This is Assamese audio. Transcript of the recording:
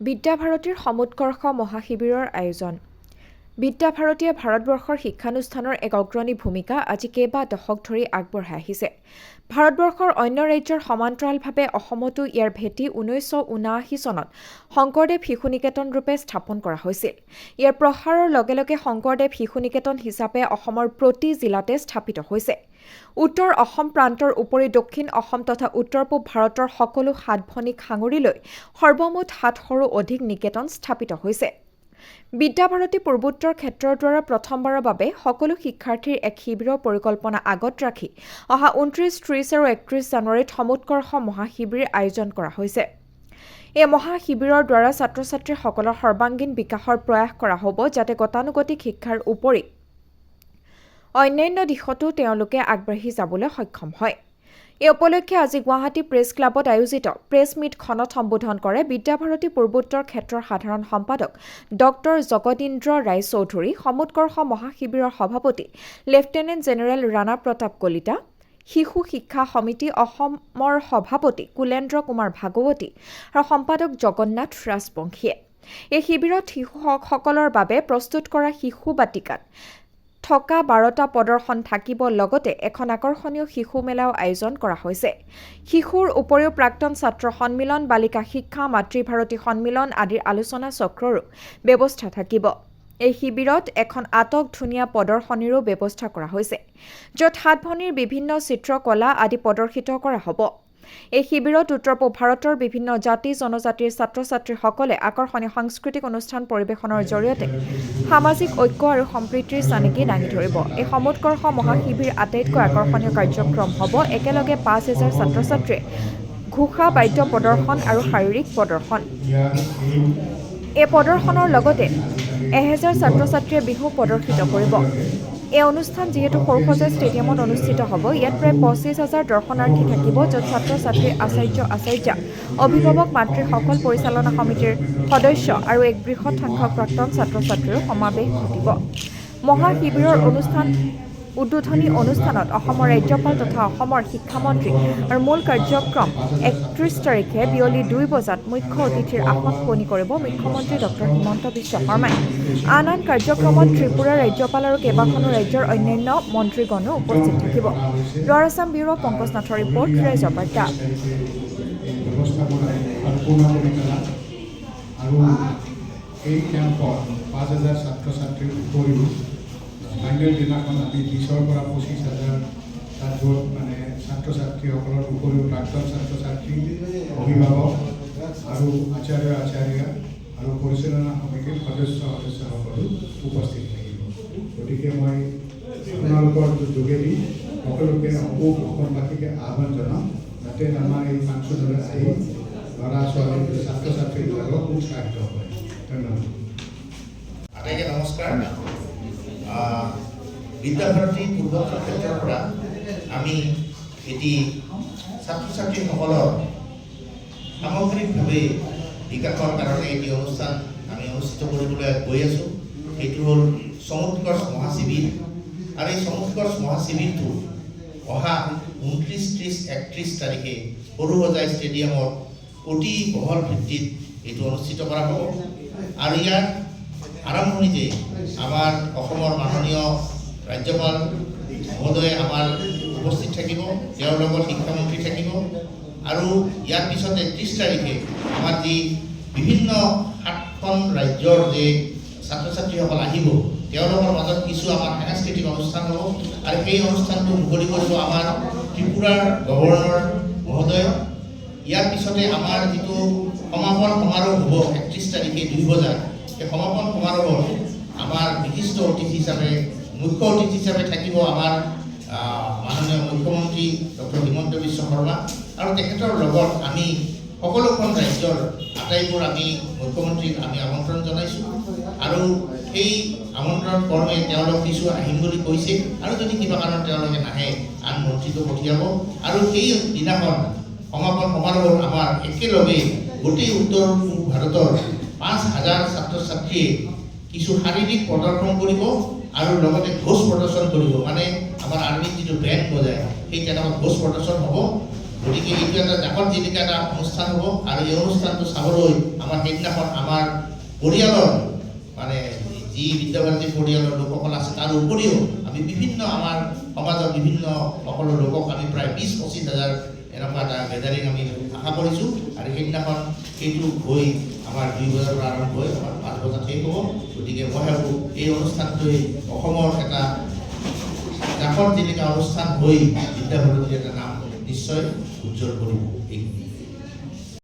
বিদ্যাভাৰতীৰ সমুৎকৰ্ষ মহাশিবিৰৰ আয়োজন। বিদ্যাভাৰতীয়ে ভাৰতবৰ্ষৰ শিক্ষানুষ্ঠানৰ এক অগ্ৰণী ভূমিকা আজি কেইবা দশক ধৰি আগবঢ়াই আহিছে। ভাৰতবৰ্ষৰ অন্য ৰাজ্যৰ সমান্তৰালভাৱে অসমতো ইয়াৰ ভেটি 1979 চনত শংকৰদেৱ শিশু নিকেতন ৰূপে স্থাপন কৰা হৈছিল। ইয়াৰ প্ৰসাৰৰ লগে লগে শংকৰদেৱ শিশু নিকেতন হিচাপে অসমৰ প্ৰতি জিলাতে স্থাপিত হৈছে। উত্তৰ অসম প্ৰান্তৰ উপৰি দক্ষিণ অসম তথা উত্তৰ পূব ভাৰতৰ সকলো ৭ ভনীক সাঙুৰি লৈ সৰ্বমুঠ ৭০০ৰো অধিক নিকেতন স্থাপিত হৈছে। বিদ্যাভাৰতী পূৰ্বোত্তৰ ক্ষেত্ৰৰ দ্বাৰা প্ৰথমবাৰৰ বাবে সকলো শিক্ষাৰ্থীৰ এক শিবিৰৰ পৰিকল্পনা আগত ৰাখি অহা ২৯, ৩০ আৰু ৩১ জানুৱাৰীত সমুৎকৰ্ষ মহাশিবিৰ আয়োজন কৰা হৈছে। এই মহাশিবিৰৰ দ্বাৰা ছাত্ৰ-ছাত্ৰীসকলৰ সৰ্বাংগীন বিকাশৰ প্ৰয়াস কৰা হ'ব, যাতে গতানুগতিক শিক্ষাৰ উপৰি অন্যান্য দিশতো তেওঁলোকে আগবাঢ়ি যাবলৈ সক্ষম হয়। এই উপলক্ষে আজি গুৱাহাটী প্ৰেছ ক্লাবত আয়োজিত প্ৰেছ মিটখনত সম্বোধন কৰে বিদ্যাভাৰতী পূৰ্বোত্তৰ ক্ষেত্ৰৰ সাধাৰণ সম্পাদক ডক্টৰ জগদীন্দ্ৰ ৰায়চৌধুৰী, সমুৎকৰ্ষ মহাশিবিৰৰ সভাপতি লেফটেনেণ্ট জেনেৰেল ৰাণা প্ৰতাপ কলিতা, শিশু শিক্ষা সমিতি অসমৰ সভাপতি কুলেন্দ্ৰ কুমাৰ ভাগৱতী আৰু সম্পাদক জগন্নাথ ৰাজবংশীয়ে। এই শিবিৰত শিশুসকলৰ বাবে প্ৰস্তুত কৰা শিশু বাটিকাত থকা 12টা প্ৰদৰ্শন থাকিব, লগতে এখন আকৰ্ষণীয় শিশু মেলাও আয়োজন কৰা হৈছে। শিশুৰ উপৰিও প্ৰাক্তন ছাত্ৰ সন্মিলন, বালিকা শিক্ষা, মাতৃভাৰতী সন্মিলন আদিৰ আলোচনা চক্ৰৰো ব্যৱস্থা থাকিব। এই শিবিৰত এখন আটকধুনীয়া প্ৰদৰ্শনীৰো ব্যৱস্থা কৰা হৈছে, য'ত ৭ ভনীৰ বিভিন্ন চিত্ৰকলা আদি প্ৰদৰ্শিত কৰা হ'ব। এই শিবিৰত উত্তৰ পূব ভাৰতৰ বিভিন্ন জাতি জনজাতিৰ ছাত্ৰ-ছাত্ৰীসকলে আকৰ্ষণীয় সাংস্কৃতিক অনুষ্ঠান পৰিৱেশনৰ জৰিয়তে সামাজিক ঐক্য আৰু সম্প্ৰীতিৰ চানেকি দাঙি ধৰিব। এই সমুৎকৰ্ষ মহাশিবিৰ আটাইতকৈ আকৰ্ষণীয় কাৰ্যক্ৰম হ'ব একেলগে ৫,০০০ ছাত্ৰ-ছাত্ৰীয়ে ঘোষা বাদ্য প্ৰদৰ্শন আৰু শাৰীৰিক প্ৰদৰ্শন। এই প্ৰদৰ্শনৰ লগতে ১,০০০ ছাত্ৰ-ছাত্ৰীয়ে বিহু প্ৰদৰ্শিত কৰিব। এই অনুষ্ঠান যিহেতু সৰুসজাই ষ্টেডিয়ামত অনুষ্ঠিত হ'ব, ইয়াত প্ৰায় ২৫,০০০ দৰ্শনাৰ্থী থাকিব, য'ত ছাত্ৰ-ছাত্ৰীৰ আচাৰ্য, অভিভাৱক, মাতৃসকল, পৰিচালনা সমিতিৰ সদস্য আৰু এক বৃহৎ সংখ্যক প্ৰাক্তন ছাত্ৰ-ছাত্ৰীৰো সমাৱেশ ঘটিব। মহাশিবিৰৰ উদ্বোধনী অনুষ্ঠানত অসমৰ ৰাজ্যপাল তথা অসমৰ শিক্ষামন্ত্ৰী আৰু মূল কাৰ্যক্ৰম ৩১ তাৰিখে বিয়লি ২ বজাত মুখ্য অতিথিৰ আসন শুৱনি কৰিব মুখ্যমন্ত্ৰী ডক্টৰ হিমন্ত বিশ্ব শৰ্মাই। আন কাৰ্যক্ৰমত ত্ৰিপুৰাৰ ৰাজ্যপাল আৰু কেইবাখনো ৰাজ্যৰ অন্যান্য মন্ত্ৰীগণো উপস্থিত থাকিব। লোৱাৰ আছাম ব্যুৰো পংকজ নাথৰ ৰিপৰ্ট, ৰাইজৰ বাৰ্তা। এই কেম্পত ৫,০০০ ছাত্ৰ-ছাত্ৰীৰ উপৰিও ফাইনেল দিনাখন আমি ২০ৰ পৰা ২৫,০০০ তাত মানে ছাত্ৰ-ছাত্ৰীসকলৰ উপৰিও প্ৰাক্তন ছাত্ৰ-ছাত্ৰী, অভিভাৱক আৰু আচাৰ্য আৰু পৰিচালনা সমিতিৰ সদস্যসকলো উপস্থিত থাকিব। গতিকে মই আপোনালোকৰ যোগেদি সকলোকে অসমবাসীকে আহ্বান জনাম, যাতে আমাৰ এই ফাংচনলৈ আহি ল'ৰা-ছোৱালী ছাত্ৰ-ছাত্ৰীবিলাকক উৎসাহিত কৰে। ধন্যবাদ। আটাইকে নমস্কাৰ। বিদ্যাভাৰতী পূৰ্বোত্তৰ ক্ষেত্ৰৰ পৰা আমি এটি ছাত্ৰ-ছাত্ৰীসকলৰ সামগ্ৰিকভাৱে বিকাশৰ কাৰণে এটি অনুষ্ঠান আমি অনুষ্ঠিত কৰিবলৈ গৈ আছোঁ। সেইটো হ'ল সমুৎকৰ্ষ মহাশিবিৰ। আৰু এই সমুৎকৰ্ষ মহাশিবিৰটো অহা ২৯, ৩০, ৩১ তাৰিখে সৰুসজাই ষ্টেডিয়ামত অতি বহল ভিত্তিত এইটো অনুষ্ঠিত কৰা হ'ব। আৰু ইয়াৰ আৰম্ভণিতে আমাৰ অসমৰ মাননীয় ৰাজ্যপাল মহোদয় আমাৰ উপস্থিত থাকিব, তেওঁৰ লগত শিক্ষামন্ত্ৰী থাকিব। আৰু ইয়াৰ পিছত ৩১ তাৰিখে আমাৰ যি বিভিন্ন ৭খন ৰাজ্যৰ যে ছাত্ৰ-ছাত্ৰীসকল আহিব, তেওঁলোকৰ মাজত কিছু আমাৰ সাংস্কৃতিক অনুষ্ঠান হ'ব। আৰু সেই অনুষ্ঠানটো মুকলি কৰিব আমাৰ ত্ৰিপুৰাৰ গভৰ্ণৰ মহোদয়। ইয়াৰ পিছতে আমাৰ যিটো সমাপন সমাৰোহ হ'ব ৩১ তাৰিখে ২ বজাত, এই সমাপন সমাৰোহত আমাৰ বিশিষ্ট অতিথি হিচাপে মুখ্য অতিথি হিচাপে থাকিব আমাৰ মাননীয় মুখ্যমন্ত্ৰী ডক্টৰ হিমন্ত বিশ্ব শৰ্মা। আৰু তেখেতৰ লগত আমি সকলোখন ৰাজ্যৰ আটাইবোৰ আমি মুখ্যমন্ত্ৰীক আমি আমন্ত্ৰণ জনাইছোঁ। আৰু সেই আমন্ত্ৰণ কৰ্মে তেওঁলোক কিছু আহিম বুলি কৈছে, আৰু যদি কিবা কাৰণত তেওঁলোকে নাহে আন মন্ত্ৰীটো পঠিয়াব। আৰু সেই দিনাখন সমাপন সমাৰোহত আমাৰ একেলগে গোটেই উত্তৰ পূব ভাৰতৰ ৫,০০০ ছাত্ৰ-ছাত্ৰীয়ে কিছু শাৰীৰিক প্ৰদৰ্শন কৰিব আৰু লগতে ঘোষ প্ৰদৰ্শন কৰিব। মানে আমাৰ আৰ্মিত যিটো বেণ্ড বজায় সেই তেনেকুৱা ঘোষ প্ৰদৰ্শন হ'ব। গতিকে এইটো এটা জাকত জিলিকা এটা অনুষ্ঠান হ'ব আৰু এই অনুষ্ঠানটো চাবলৈ আমাৰ সেইদিনাখন আমাৰ পৰিয়ালৰ মানে যি বিদ্যাভাৰতী পৰিয়ালৰ লোকসকল আছে তাৰ উপৰিও আমি বিভিন্ন আমাৰ সমাজৰ বিভিন্ন সকলো লোকক আমি প্ৰায় 20-25 হাজাৰ এনেকুৱা এটা গেডাৰিং আমি আশা কৰিছোঁ আৰু সেইদিনাখন সেইটো হৈ আমাৰ 2 বজাৰ পৰা আৰম্ভ হৈ আমাৰ 5 বজাত শেষ হ'ব। গতিকে মই ভাবোঁ এই অনুষ্ঠানটোৱে অসমৰ এটা জাকত জিলিকা অনুষ্ঠান হৈ বিদ্যাভাৰতীৰ এটা নাম নিশ্চয় উজ্জ্বল কৰিব।